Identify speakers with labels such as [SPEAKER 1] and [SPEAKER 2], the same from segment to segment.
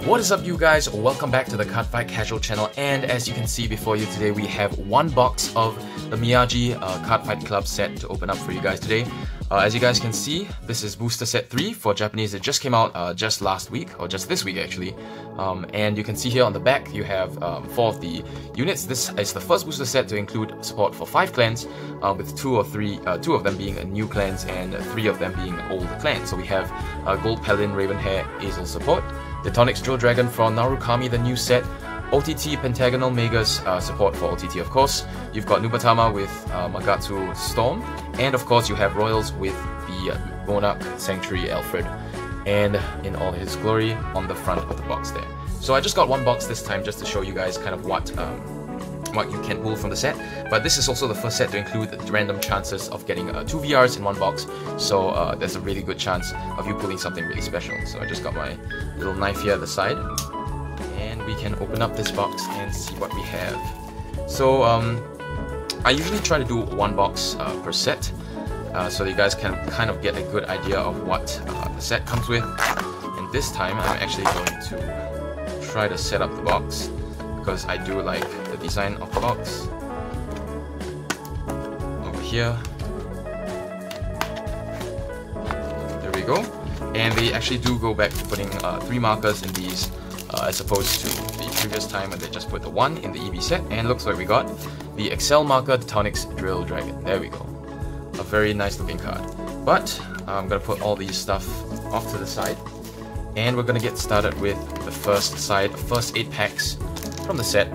[SPEAKER 1] What is up, you guys? Welcome back to the Cardfight Casual channel, and as you can see before you today, we have one box of the Miyaji Cardfight Club set to open up for you guys today. As you guys can see, this is Booster Set 3 for Japanese. It just came out just last week, or just this week actually. And you can see here on the back, you have 4 of the units. This is the first booster set to include support for 5 clans, with 2 of them being new clans and 3 of them being old clans. So we have Gold Paladin, Ravenhair, Azel support, the Tonics Drill Dragon for Narukami, the new set, OTT Pentagonal Megas support for OTT, of course. You've got Nubatama with Magatsu Storm, and of course you have Royals with the Monarch Sanctuary Alfred, and in all his glory on the front of the box there. So I just got one box this time just to show you guys kind of what you can pull from the set, but this is also the first set to include the random chances of getting 2 VRs in one box, so there's a really good chance of you pulling something really special. So I just got my little knife here at the side, and we can open up this box and see what we have. So I usually try to do one box per set, so that you guys can kind of get a good idea of what the set comes with. And this time I'm actually going to try to set up the box, because I do like the design of the box. Over here, there we go. And they actually do go back to putting 3 markers in these, as opposed to the previous time when they just put the 1 in the EV set. And looks like we got the Excel marker, the Tonics Drill Dragon. There we go. A very nice looking card. But I'm gonna put all these stuff off to the side, and we're gonna get started with the first 8 packs from the set.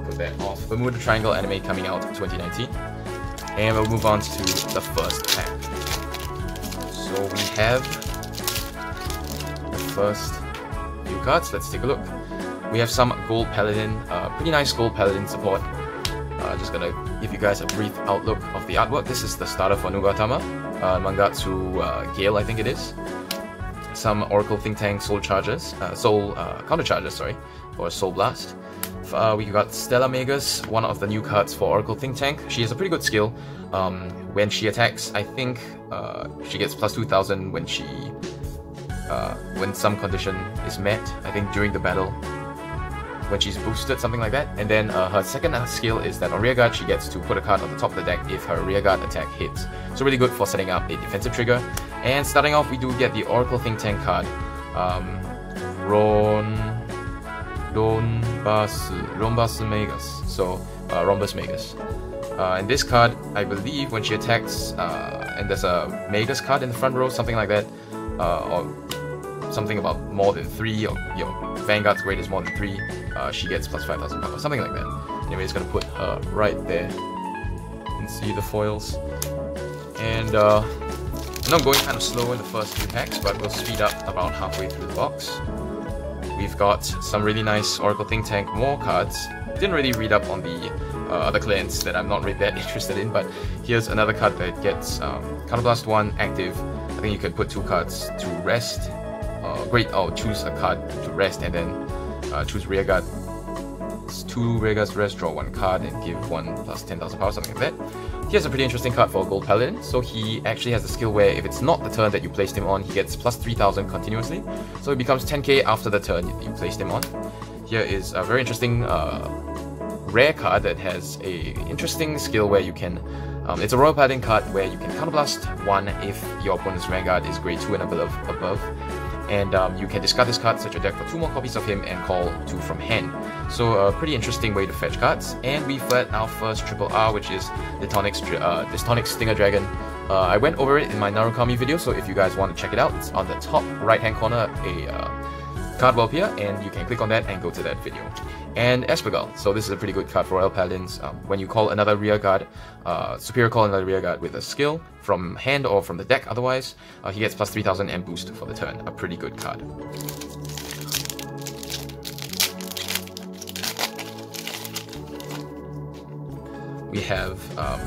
[SPEAKER 1] Put that off. Bermuda Triangle anime coming out 2019, and we'll move on to the first pack. So we have the first few cards. Let's take a look. We have some Gold Paladin, pretty nice Gold Paladin support. Just gonna give you guys a brief outlook of the artwork. This is the starter for Nubatama, Mangatsu Gale, I think it is. Some Oracle Think Tank Soul Chargers, Counter Chargers, sorry, for Soul Blast. We got Stella Megas, one of the new cards for Oracle Think Tank. She has a pretty good skill. When she attacks, I think she gets plus 2000 when when some condition is met. I think during the battle, when she's boosted, something like that. And then her second skill is that on rearguard she gets to put a card on the top of the deck if her rearguard attack hits. So really good for setting up a defensive trigger. And starting off, we do get the Oracle Think Tank card, Rhombus Megas. So Rhombus Megas. And this card, I believe, when she attacks, and there's a Megas card in the front row, something like that, or something about more than 3, or Vanguard's grade is more than 3, she gets plus 5000 power, something like that. Anyway, it's gonna put her right there. You can see the foils. And I know I'm going kind of slow in the first few packs, but we'll speed up about halfway through the box. We've got some really nice Oracle Think Tank more cards. Didn't really read up on the other clans that I'm not really that interested in, but here's another card that gets Counterblast 1 active. I think you can put 2 cards to rest. Choose a card to rest, and then choose rearguard. 2 rearguards to rest, draw 1 card, and give 1 plus 10,000 power, something like that. Here's a pretty interesting card for Gold Paladin. So he actually has a skill where if it's not the turn that you placed him on, he gets plus 3000 continuously. So it becomes 10k after the turn you placed him on. Here is a very interesting rare card that has a interesting skill where you can it's a Royal Paladin card where you can counterblast 1 if your opponent's Vanguard is grade 2 and above. And you can discard this card, set your deck for 2 more copies of him, and call 2 from hand. So a pretty interesting way to fetch cards. And we've got our first triple R, which is the Tonics Stinger Dragon. I went over it in my Narukami video, so if you guys want to check it out, it's on the top right hand corner, a card will appear, and you can click on that and go to that video. And Espegal, so this is a pretty good card for Royal Paladins. When you call another rearguard, superior call another rearguard with a skill from hand or from the deck otherwise, he gets plus 3000 and boost for the turn. A pretty good card. We have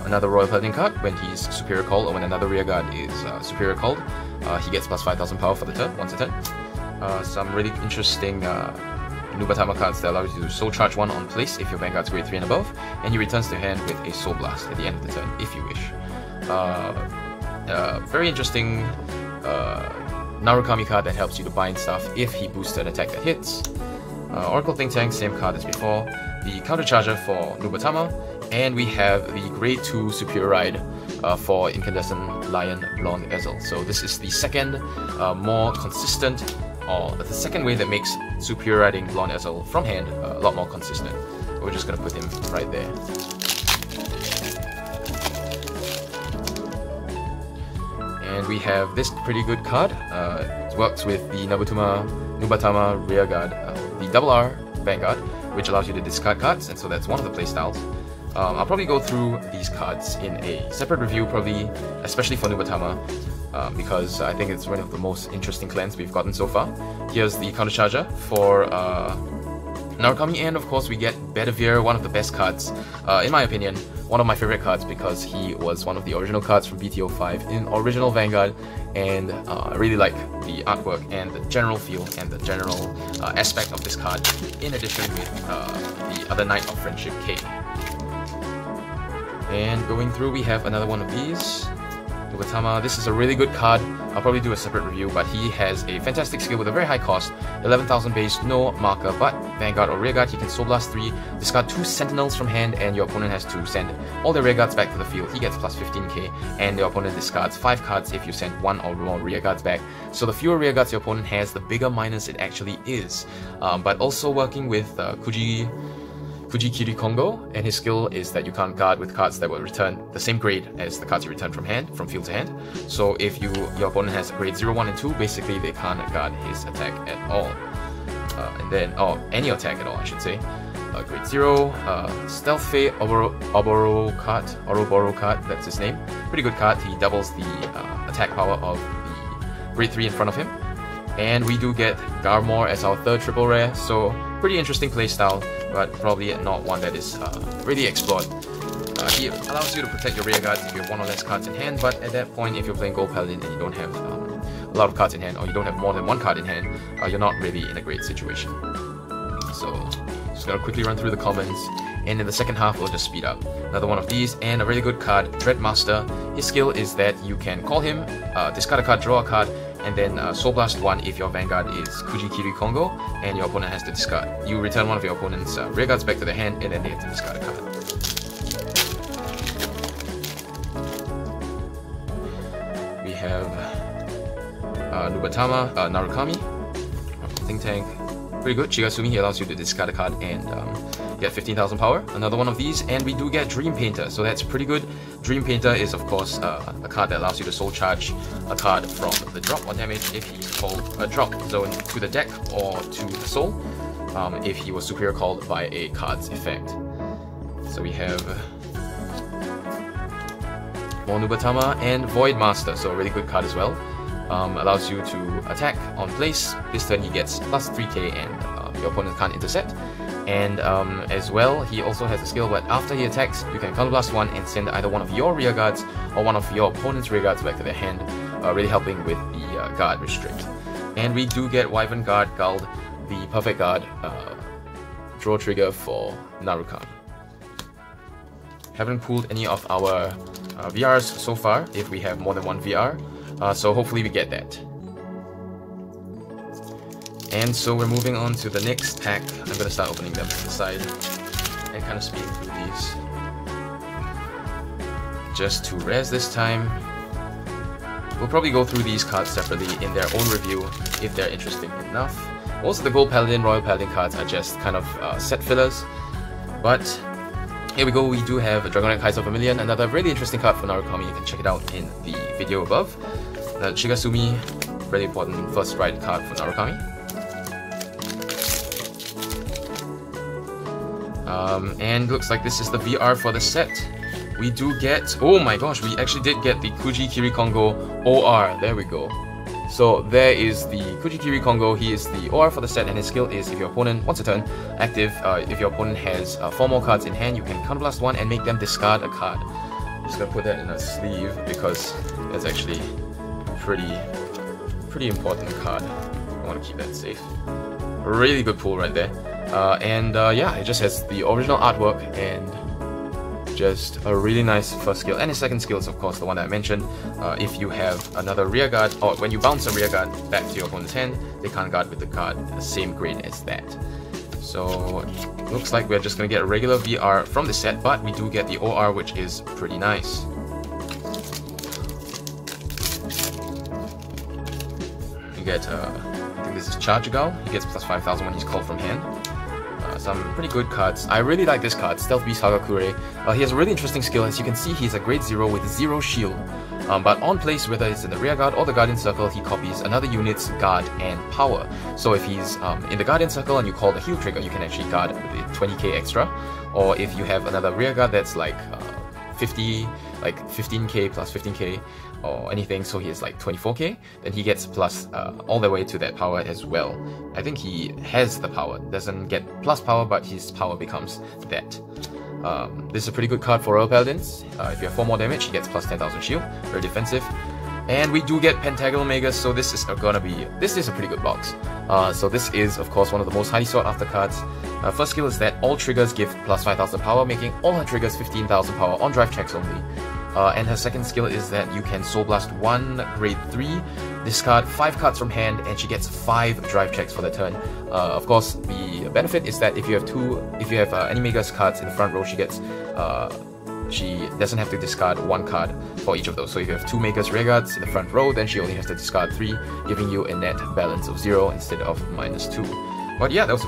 [SPEAKER 1] another Royal Paladin card. When he's superior called, or when another rearguard is superior called, he gets plus 5000 power for the turn, once a turn. Some really interesting Nubatama cards that allow you to Soul Charge 1 on place if your Vanguard's grade 3 and above, and he returns to hand with a Soul Blast at the end of the turn, if you wish. Very interesting Narukami card that helps you to bind stuff if he boosts an attack that hits. Oracle Think Tank, same card as before. The Counter Charger for Nubatama, and we have the Grade 2 Superior Ride for Incandescent Lion Blonde Ezel. So this is the second more consistent, or the second way that makes Superior Riding Blonde Ezel from hand a lot more consistent. We're just gonna put him right there. And we have this pretty good card. It works with the Nubatama Rearguard, the Double R Vanguard, which allows you to discard cards, and so that's one of the playstyles. I'll probably go through these cards in a separate review, probably, especially for Nubatama, because I think it's one of the most interesting clans we've gotten so far. Here's the Counter Charger for Narukami, and of course we get Bedivere, one of the best cards, in my opinion, one of my favorite cards, because he was one of the original cards from V-BT03 in original Vanguard, and I really like the artwork and the general feel and the general aspect of this card, in addition with the other Knight of Friendship K. And going through, we have another one of these. Nubatama, this is a really good card. I'll probably do a separate review, but he has a fantastic skill with a very high cost, 11,000 base, no marker, but Vanguard or Rearguard. He can Soul Blast 3, discard 2 Sentinels from hand, and your opponent has to send all their Rearguards back to the field. He gets plus 15k, and your opponent discards 5 cards if you send 1 or more Rearguards back. So the fewer Rearguards your opponent has, the bigger minus it actually is. But also working with Fujikiri Kongo, and his skill is that you can't guard with cards that will return the same grade as the cards you return from hand, from field to hand. So if your opponent has grade 0, 1, and 2, basically they can't guard his attack at all. Or any attack at all, I should say. Grade 0, Stealth Fey Oboro card, that's his name. Pretty good card. He doubles the attack power of the grade 3 in front of him. And we do get Garmor as our third triple rare, so pretty interesting playstyle, but probably not one that is really explored. He allows you to protect your rearguards if you have 1 or less cards in hand, but at that point, if you're playing Gold Paladin and you don't have a lot of cards in hand, or you don't have more than 1 card in hand, you're not really in a great situation. So, just gonna quickly run through the commons, and in the second half, we'll just speed up. Another one of these, and a really good card, Dreadmaster. His skill is that you can call him, discard a card, draw a card, and then Soul Blast 1 if your Vanguard is Fujikiri Kongo, and your opponent has to discard. You return one of your opponent's rearguards back to their hand, and then they have to discard a card. We have Nubatama, Narukami, Think Tank. Pretty good. Chigasumi, he allows you to discard a card and get 15,000 power. Another one of these, and we do get Dream Painter, so that's pretty good. Dream Painter is, of course, a card that allows you to soul charge a card from the drop or damage if he called a drop zone to the deck or to the soul, if he was superior called by a card's effect. So we have more Nubatama and Void Master, so a really good card as well. Allows you to attack on place. This turn he gets plus 3k and your opponent can't intercept. And as well, he also has a skill where after he attacks, you can Counter Blast 1 and send either one of your rearguards or one of your opponent's rearguards back to their hand, really helping with the guard restrict. And we do get Wyvern Guard Gald, the perfect guard draw trigger for Narukami. Haven't pulled any of our VRs so far, if we have more than 1 VR, so hopefully we get that. And so we're moving on to the next pack. I'm going to start opening them to the side and kind of speeding through these. Just 2 rares this time. We'll probably go through these cards separately in their own review if they're interesting enough. Most of the Gold Paladin, Royal Paladin cards are just kind of set fillers. But here we go, we do have a Dragonite Kaiser Vermilion, another really interesting card for Narukami. You can check it out in the video above. Chigasumi, really important first ride card for Narukami. And looks like this is the VR for the set. We do get, oh my gosh, we actually did get the Fujikiri Kongo OR, there we go. So there is the Fujikiri Kongo, he is the OR for the set, and his skill is if your opponent, once a turn, active, if your opponent has 4 more cards in hand, you can Counter Blast 1 and make them discard a card. I'm just gonna put that in a sleeve because that's actually pretty important card. I want to keep that safe. Really good pull right there. Yeah, it just has the original artwork and just a really nice first skill, and his second skill is of course the one that I mentioned. If you have another rear guard, or when you bounce a rear guard back to your opponent's hand, they can't guard with the card the same grade as that. So looks like we're just gonna get a regular VR from the set, but we do get the OR, which is pretty nice. You get, I think this is Chargegal. He gets plus 5,000 when he's called from hand. Some pretty good cards. I really like this card, Stealth Beast Hagakure. He has a really interesting skill. As you can see, he's a grade 0 with 0 shield. But on place, whether it's in the rear guard or the guardian circle, he copies another unit's guard and power. So if he's in the guardian circle and you call the heal trigger, you can actually guard with the 20k extra. Or if you have another rear guard that's like 15k plus 15k or anything, so he has like 24k, then he gets plus all the way to that power as well. I think he has the power, doesn't get plus power, but his power becomes that. This is a pretty good card for Royal Paladins. If you have 4 more damage, he gets plus 10,000 shield, very defensive. And we do get Pentagonal Magus, so this is a pretty good box. So this is of course one of the most highly sought after cards. First skill is that all triggers give plus 5,000 power, making all her triggers 15,000 power on drive checks only. And her second skill is that you can Soul Blast 1 grade 3, discard 5 cards from hand, and she gets 5 drive checks for the turn. Of course, the benefit is that if you have any Magus cards in the front row, she doesn't have to discard 1 card for each of those. So if you have 2 Magus rear guards in the front row, then she only has to discard 3, giving you a net balance of 0 instead of -2. But yeah, that was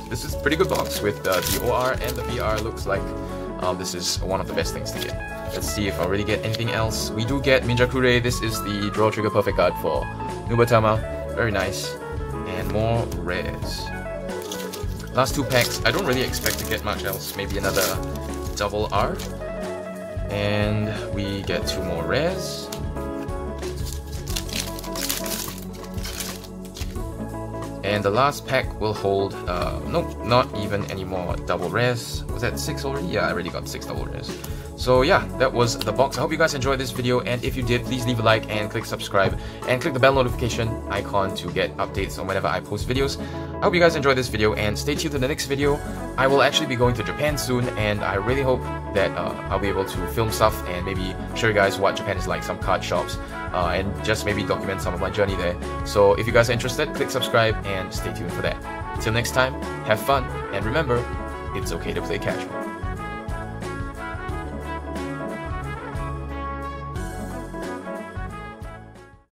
[SPEAKER 1] this is a pretty good box with the OR and the VR. Looks like this is one of the best things to get. Let's see if I really get anything else. We do get Minjakure. This is the draw trigger perfect card for Nubatama. Very nice. And more rares. Last 2 packs. I don't really expect to get much else. Maybe another double R. And we get 2 more rares. And the last pack will hold, nope, not even any more double rares. Was that 6 already? Yeah, I already got 6 double rares. So yeah, that was the box. I hope you guys enjoyed this video, and if you did, please leave a like and click subscribe and click the bell notification icon to get updates on whenever I post videos. I hope you guys enjoyed this video, and stay tuned to the next video. I will actually be going to Japan soon, and I really hope that I'll be able to film stuff and maybe show you guys what Japan is like, some card shops, and just maybe document some of my journey there. So if you guys are interested, click subscribe and stay tuned for that. Till next time, have fun, and remember, it's okay to play casual.